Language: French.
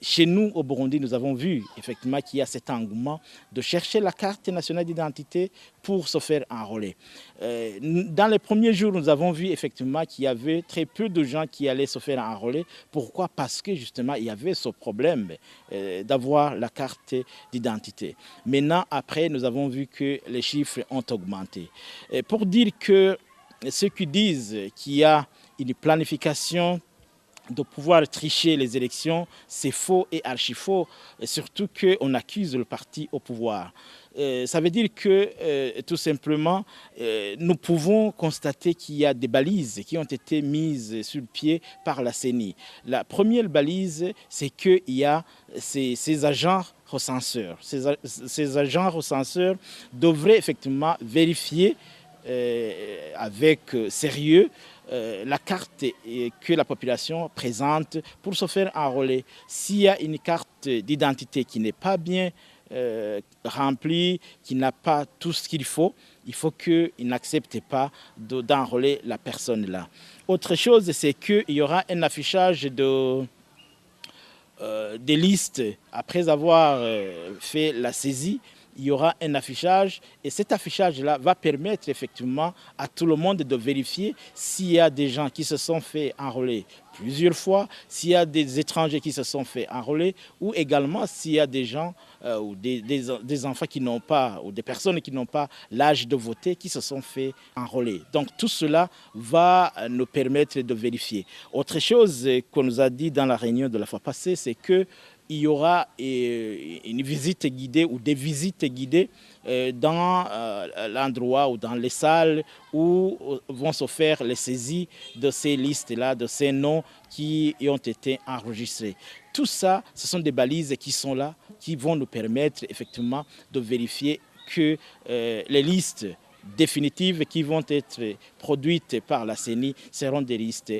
chez nous, au Burundi, nous avons vu effectivement qu'il y a cet engouement de chercher la carte nationale d'identité pour se faire enrôler. Dans les premiers jours, nous avons vu effectivement qu'il y avait très peu de gens qui allaient se faire enrôler. Pourquoi? Parce que justement, il y avait ce problème d'avoir la carte d'identité. Maintenant, après, nous avons vu que les chiffres ont augmenté. Pour dire que ceux qui disent qu'il y a une planification de pouvoir tricher les élections, c'est faux et archi faux, surtout qu'on accuse le parti au pouvoir. Ça veut dire que tout simplement, nous pouvons constater qu'il y a des balises qui ont été mises sur le pied par la CENI. La première balise, c'est qu'il y a ces agents recenseurs. Ces agents recenseurs devraient effectivement vérifier avec sérieux la carte que la population présente pour se faire enrôler. S'il y a une carte d'identité qui n'est pas bien remplie, qui n'a pas tout ce qu'il faut qu'ils n'acceptent pas d'enrôler la personne là. Autre chose, c'est qu'il y aura un affichage des listes après avoir fait la saisie. Il y aura un affichage et cet affichage-là va permettre effectivement à tout le monde de vérifier s'il y a des gens qui se sont fait enrôler plusieurs fois, s'il y a des étrangers qui se sont fait enrôler ou également s'il y a des gens ou des enfants qui n'ont pas ou des personnes qui n'ont pas l'âge de voter qui se sont fait enrôler. Donc tout cela va nous permettre de vérifier. Autre chose qu'on nous a dit dans la réunion de la fois passée, c'est que il y aura une visite guidée ou des visites guidées dans l'endroit ou dans les salles où vont se faire les saisies de ces listes-là, de ces noms qui ont été enregistrés. Tout ça, ce sont des balises qui sont là, qui vont nous permettre effectivement de vérifier que les listes définitives qui vont être produites par la CENI seront des listes